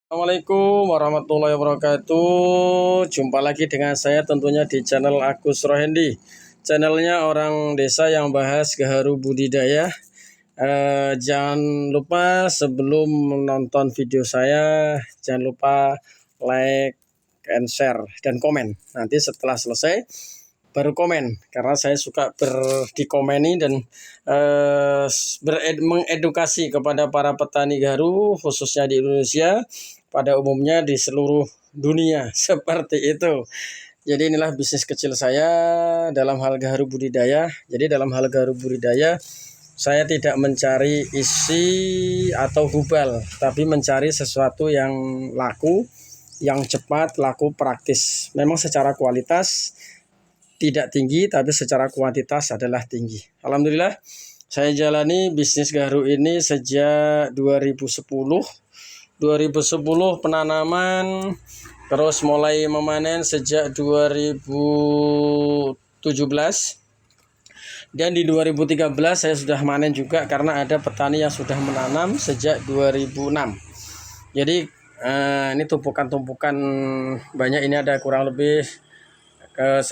Assalamualaikum warahmatullahi wabarakatuh. Jumpa lagi dengan saya tentunya di channel Agus Rohendi. Channelnya orang desa yang bahas gaharu budidaya. Jangan lupa sebelum menonton video saya, jangan lupa like and share dan komen. Nanti setelah selesai baru komen, karena saya suka dikomeni dan mengedukasi kepada para petani gaharu khususnya di Indonesia, pada umumnya di seluruh dunia seperti itu. Jadi inilah bisnis kecil saya dalam hal gaharu budidaya. Jadi dalam hal gaharu budidaya saya tidak mencari isi atau hubal, tapi mencari sesuatu yang laku, yang cepat, laku, praktis. Memang secara kualitas tidak tinggi, tapi secara kuantitas adalah tinggi. Alhamdulillah, saya jalani bisnis gaharu ini sejak 2010. 2010 penanaman, terus mulai memanen sejak 2017. Dan di 2013 saya sudah manen juga, karena ada petani yang sudah menanam sejak 2006. Jadi ini tumpukan-tumpukan banyak, ini ada kurang lebih 1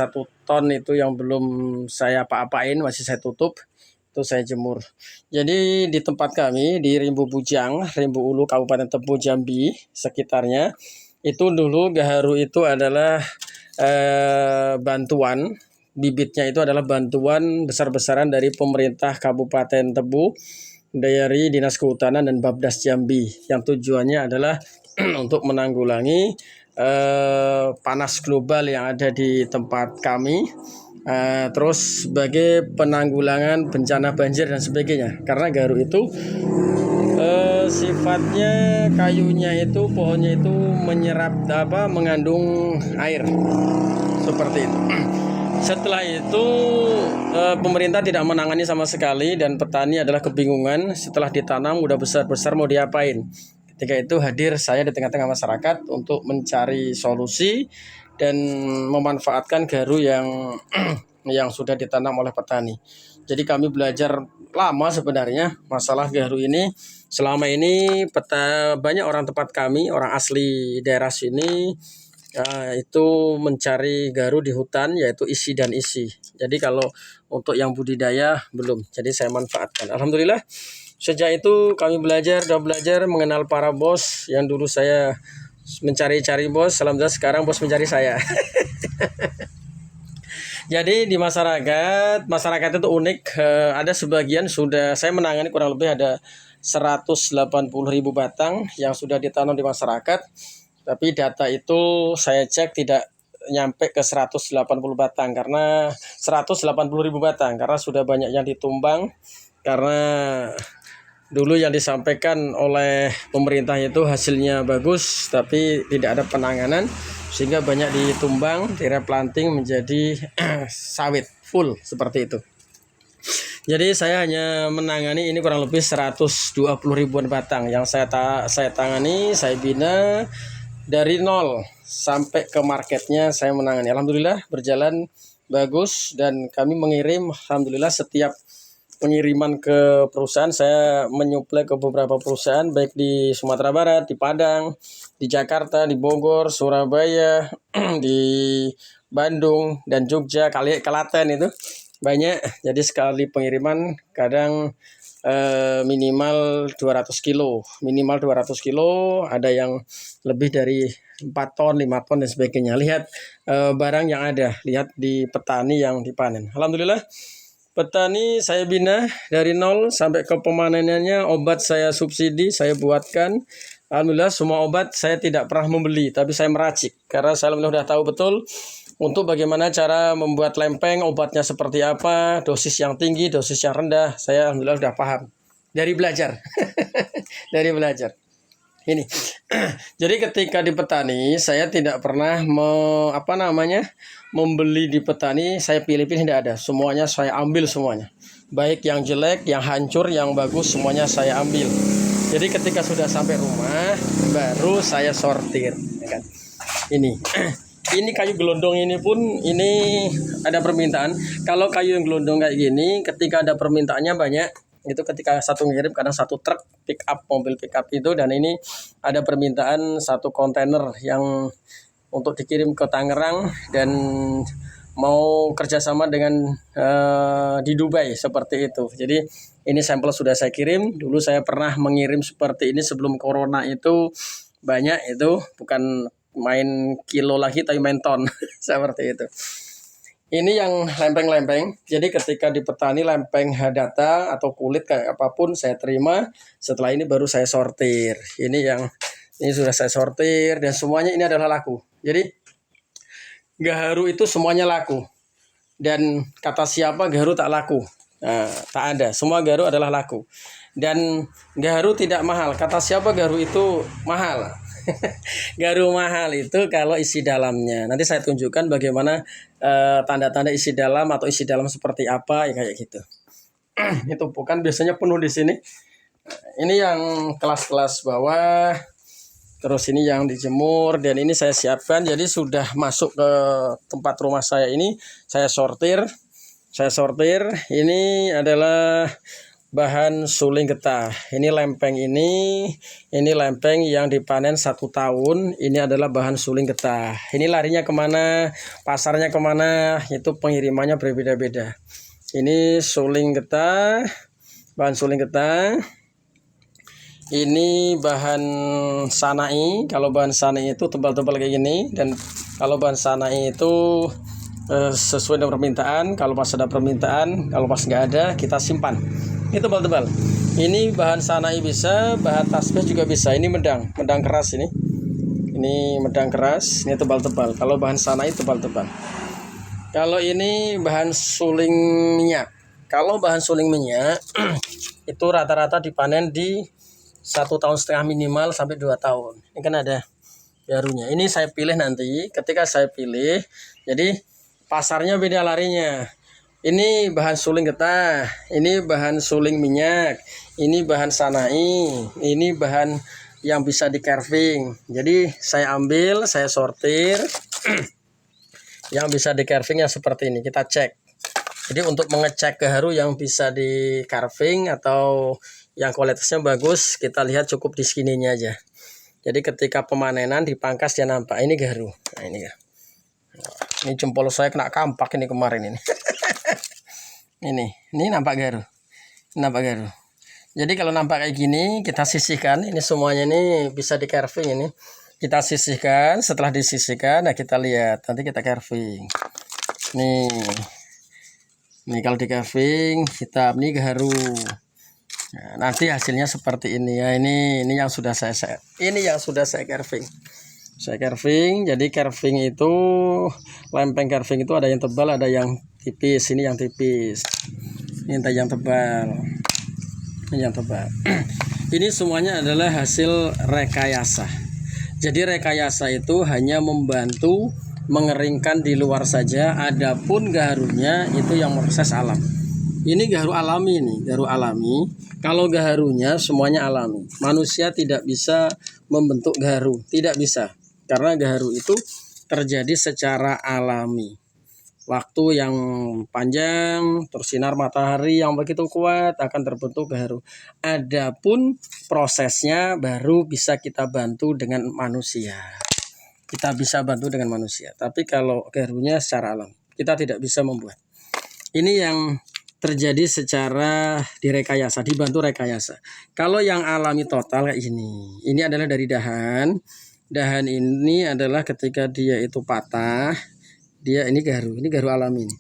ton itu yang belum saya apa-apain, masih saya tutup, itu saya jemur. Jadi di tempat kami di Rimbu Bujang, Rimbu Ulu, Kabupaten Tebu, Jambi sekitarnya, itu dulu gaharu itu adalah bantuan, bibitnya itu adalah bantuan besar-besaran dari pemerintah Kabupaten Tebu, dari Dinas Kehutanan dan Babdas Jambi, yang tujuannya adalah untuk menanggulangi panas global yang ada di tempat kami, terus sebagai penanggulangan bencana banjir dan sebagainya. Karena gaharu itu sifatnya kayunya itu, pohonnya itu menyerap mengandung air seperti itu. Setelah itu pemerintah tidak menangani sama sekali, dan petani adalah kebingungan setelah ditanam udah besar-besar mau diapain. Ketika itu hadir saya di tengah-tengah masyarakat untuk mencari solusi dan memanfaatkan gaharu yang yang sudah ditanam oleh petani. Jadi kami belajar lama sebenarnya masalah gaharu ini. Selama ini banyak orang tempat kami, orang asli daerah sini, itu mencari gaharu di hutan, yaitu isi dan isi. Jadi kalau untuk yang budidaya belum. Jadi saya manfaatkan. Alhamdulillah. Sejak itu kami belajar mengenal para bos yang dulu saya mencari-cari bos. Alhamdulillah sekarang bos mencari saya. Jadi di masyarakat itu unik. Ada sebagian sudah saya menangani, kurang lebih ada 180.000 batang yang sudah ditanam di masyarakat. Tapi data itu saya cek tidak nyampe ke 180 batang, karena 180.000 batang, karena sudah banyak yang ditumbang, karena dulu yang disampaikan oleh pemerintah itu hasilnya bagus, tapi tidak ada penanganan, sehingga banyak ditumbang, direplanting menjadi sawit full seperti itu. Jadi saya hanya menangani ini kurang lebih 120.000-an batang yang saya tangani, saya bina dari nol sampai ke marketnya saya menangani. Alhamdulillah berjalan bagus, dan kami mengirim, alhamdulillah setiap pengiriman ke perusahaan saya menyuplai ke beberapa perusahaan, baik di Sumatera Barat, di Padang, di Jakarta, di Bogor, Surabaya, di Bandung, dan Jogja, Klaten, itu banyak. Jadi sekali pengiriman kadang minimal 200 kilo, ada yang lebih dari 4 ton, 5 ton dan sebagainya. Lihat barang yang ada, lihat di petani yang dipanen. Alhamdulillah petani saya bina dari nol sampai ke pemanenannya. Obat saya subsidi, saya buatkan. Alhamdulillah semua obat saya tidak pernah membeli, tapi saya meracik, karena saya sudah tahu betul untuk bagaimana cara membuat lempeng, obatnya seperti apa, dosis yang tinggi, dosis yang rendah. Saya alhamdulillah sudah paham dari belajar. Dari belajar ini. Jadi ketika di petani saya tidak pernah membeli di petani, saya pilih-pilih, tidak ada. Semuanya saya ambil semuanya. Baik yang jelek, yang hancur, yang bagus, semuanya saya ambil. Jadi ketika sudah sampai rumah baru saya sortir, ya kan. Ini kayu gelondong ini pun ini ada permintaan. Kalau kayu yang gelondong kayak gini, ketika ada permintaannya banyak, Itu ketika satu ngirim kadang satu truk pick up, mobil pick up itu, dan ini ada permintaan satu kontainer yang untuk dikirim ke Tangerang dan mau kerjasama dengan di Dubai seperti itu. Jadi ini sampel sudah saya kirim. Dulu saya pernah mengirim seperti ini sebelum corona itu banyak, itu bukan main kilo lagi tapi main ton seperti itu. Ini yang lempeng-lempeng. Jadi ketika di petani lempeng data atau kulit kayak apapun saya terima. Setelah ini baru saya sortir. Ini sudah saya sortir dan semuanya ini adalah laku. Jadi gaharu itu semuanya laku. Dan kata siapa gaharu tak laku? Nah, tak ada. Semua gaharu adalah laku. Dan gaharu tidak mahal. Kata siapa gaharu itu mahal? Gaharu mahal itu kalau isi dalamnya. Nanti saya tunjukkan bagaimana tanda-tanda isi dalam atau isi dalam seperti apa ya, kayak gitu. Itu bukan biasanya penuh di sini. Ini yang kelas-kelas bawah. Terus ini yang dijemur dan ini saya siapkan. Jadi sudah masuk ke tempat rumah saya ini, saya sortir. Ini adalah bahan suling getah. Ini lempeng ini lempeng yang dipanen 1 tahun. Ini adalah bahan suling getah. Ini larinya kemana, pasarnya kemana, itu pengirimannya berbeda-beda. Ini suling getah, bahan suling getah. Ini bahan sanai. Kalau bahan sanai itu tebal-tebal kayak gini, dan kalau bahan sanai itu sesuai dengan permintaan. Kalau pas ada permintaan, kalau pas nggak ada kita simpan. Ini tebal-tebal. Ini bahan sanai bisa, bahan tasbih juga bisa. Ini medang keras ini. Ini medang keras, ini tebal-tebal. Kalau bahan sanai tebal-tebal. Kalau ini bahan suling minyak. Kalau bahan suling minyak itu rata-rata dipanen di 1,5 tahun minimal sampai 2 tahun. Ini kan ada gaharunya. Ini saya pilih nanti. Ketika saya pilih, jadi pasarnya beda larinya. Ini bahan suling getah, ini bahan suling minyak, ini bahan sanai, ini bahan yang bisa di carving. Jadi saya ambil, saya sortir yang bisa di carving yang seperti ini. Kita cek. Jadi untuk mengecek gaharu yang bisa di carving atau yang kualitasnya bagus, kita lihat cukup di segininya aja. Jadi ketika pemanenan dipangkas dia nampak ini gaharu. Nah ini ya. Ini jempol saya kena kampak ini kemarin ini. Ini nampak gaharu. Jadi kalau nampak kayak gini kita sisihkan. Ini semuanya ini bisa di carving ini. Kita sisihkan. Setelah disisihkan, nah kita lihat. Nanti kita carving. Nih kalau di carving hitam ini gaharu. Nah, nanti hasilnya seperti ini ya. Ini yang sudah saya carving. Saya carving. Jadi carving itu lempeng carving itu ada yang tebal, ada yang tipis. Ini yang tipis. Ini yang tebal. Ini yang tebal. Ini semuanya adalah hasil rekayasa. Jadi rekayasa itu hanya membantu mengeringkan di luar saja. Adapun gaharunya itu yang proses alam. Ini gaharu alami nih, gaharu alami. Kalau gaharunya semuanya alami. Manusia tidak bisa membentuk gaharu, tidak bisa. Karena gaharu itu terjadi secara alami. Waktu yang panjang, tersinar matahari yang begitu kuat akan terbentuk gaharu. Adapun prosesnya baru bisa kita bantu dengan manusia. Tapi kalau gaharunya secara alami, kita tidak bisa membuat. Ini yang terjadi secara direkayasa, dibantu rekayasa. Kalau yang alami total kayak ini adalah dari dahan. Dahan ini adalah ketika dia itu patah, ini gaharu alami ini.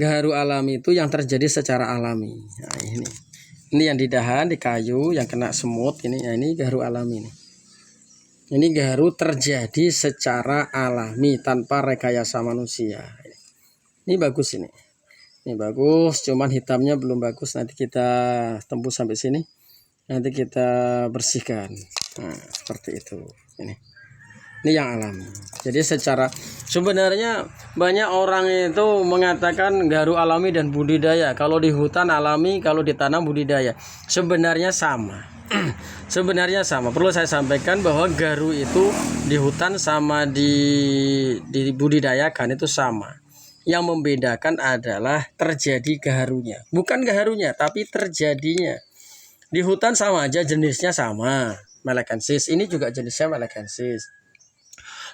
Gaharu alami itu yang terjadi secara alami. Nah, ini yang di dahan, di kayu yang kena semut ini gaharu alami ini. Ini gaharu terjadi secara alami tanpa rekayasa manusia. Ini bagus ini. Ini bagus, cuman hitamnya belum bagus. Nanti kita tembus sampai sini. Nanti kita bersihkan. Nah, seperti itu. Ini yang alami. Jadi sebenarnya banyak orang itu mengatakan gaharu alami dan budidaya. Kalau di hutan alami, kalau ditanam budidaya. Sebenarnya sama. Perlu saya sampaikan bahwa gaharu itu di hutan sama di budidayakan itu sama. Yang membedakan adalah terjadi gaharunya. Bukan gaharunya, tapi terjadinya. Di hutan sama aja, jenisnya sama, melekensis. Ini juga jenisnya melekensis.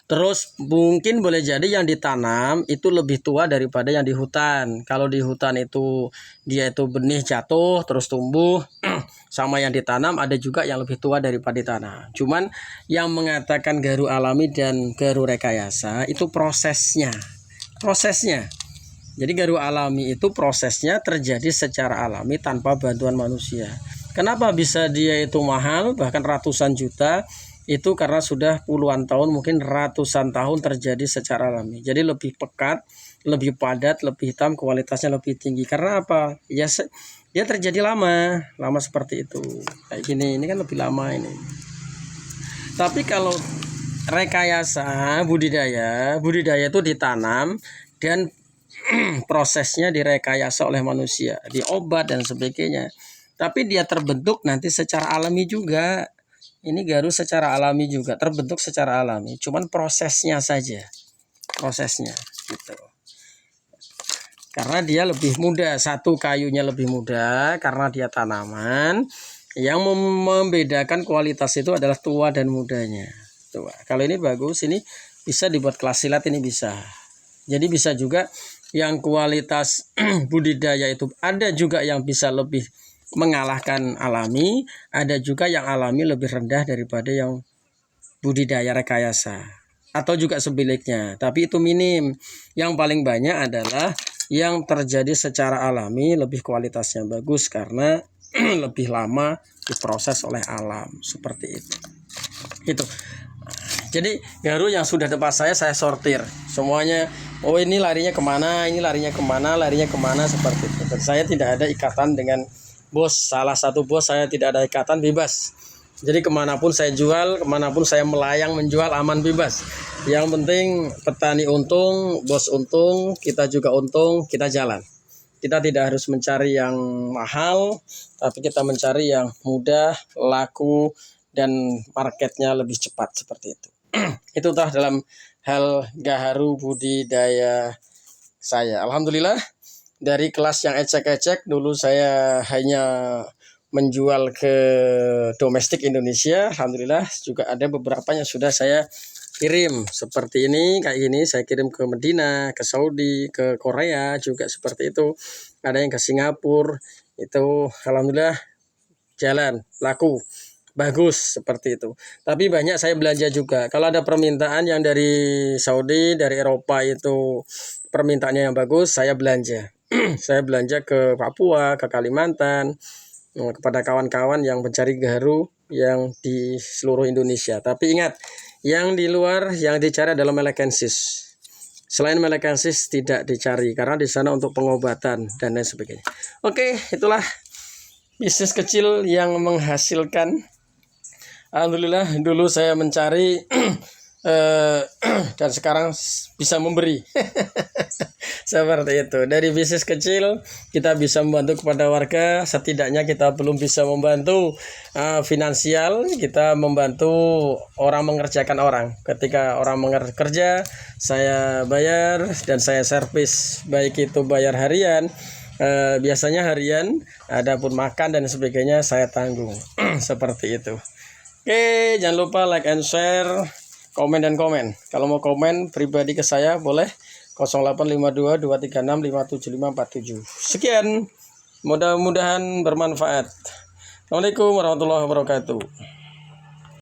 Terus mungkin boleh jadi yang ditanam itu lebih tua daripada yang di hutan. Kalau di hutan itu dia itu benih jatuh terus tumbuh, sama yang ditanam ada juga yang lebih tua daripada ditanam. Cuman yang mengatakan gaharu alami dan gaharu rekayasa itu prosesnya. Jadi gaharu alami itu prosesnya terjadi secara alami tanpa bantuan manusia. Kenapa bisa dia itu mahal bahkan ratusan juta? Itu karena sudah puluhan tahun, mungkin ratusan tahun terjadi secara alami. Jadi lebih pekat, lebih padat, lebih hitam, kualitasnya lebih tinggi. Karena apa? Ya dia terjadi lama seperti itu. Kayak gini, ini kan lebih lama ini. Tapi kalau rekayasa budidaya itu ditanam dan prosesnya direkayasa oleh manusia, diobat dan sebagainya. Tapi dia terbentuk nanti secara alami juga. Ini gaharu secara alami juga, terbentuk secara alami. Cuman prosesnya saja, gitu. Karena dia lebih mudah, satu kayunya lebih mudah karena dia tanaman. Yang membedakan kualitas itu adalah tua dan mudanya. Tuh, kalau ini bagus, ini bisa dibuat kelas silat, ini bisa. Jadi bisa juga yang kualitas budidaya itu ada juga yang bisa lebih mengalahkan alami, ada juga yang alami lebih rendah daripada yang budidaya rekayasa, atau juga sebaliknya, tapi itu minim. Yang paling banyak adalah yang terjadi secara alami lebih kualitasnya bagus karena lebih lama diproses oleh alam, seperti itu. Jadi gaharu yang sudah depan saya sortir semuanya. Oh ini larinya kemana, ini larinya kemana, seperti itu. Dan saya tidak ada ikatan dengan bos, salah satu bos saya tidak ada ikatan, bebas. Jadi kemanapun saya jual, kemanapun saya melayang menjual, aman bebas. Yang penting petani untung, bos untung, kita juga untung, kita jalan. Kita tidak harus mencari yang mahal, tapi kita mencari yang mudah, laku, dan marketnya lebih cepat, seperti itu. Itu dalam hal gaharu budidaya saya. Alhamdulillah. Dari kelas yang ecek-ecek, dulu saya hanya menjual ke domestik Indonesia. Alhamdulillah juga ada beberapa yang sudah saya kirim. Seperti ini, kayak gini, saya kirim ke Medina, ke Saudi, ke Korea juga seperti itu. Ada yang ke Singapura, itu alhamdulillah jalan, laku, bagus, seperti itu. Tapi banyak saya belanja juga. Kalau ada permintaan yang dari Saudi, dari Eropa itu permintaannya yang bagus, saya belanja. Saya belanja ke Papua, ke Kalimantan, kepada kawan-kawan yang mencari gaharu yang di seluruh Indonesia. Tapi ingat, yang di luar yang dicari adalah melekensis. Selain melekensis tidak dicari karena di sana untuk pengobatan dan lain sebagainya. Oke, itulah bisnis kecil yang menghasilkan. Alhamdulillah dulu saya mencari dan sekarang bisa memberi. Seperti itu. Dari bisnis kecil kita bisa membantu kepada warga. Setidaknya kita belum bisa membantu finansial, kita membantu orang mengerjakan orang. Ketika orang kerja, saya bayar dan saya servis. Baik itu bayar harian, biasanya harian, adapun makan dan sebagainya saya tanggung. Seperti itu. Oke, jangan lupa like and share, komen dan komen. Kalau mau komen pribadi ke saya boleh 0852 236 57547. Sekian, mudah-mudahan bermanfaat. Assalamualaikum warahmatullahi wabarakatuh.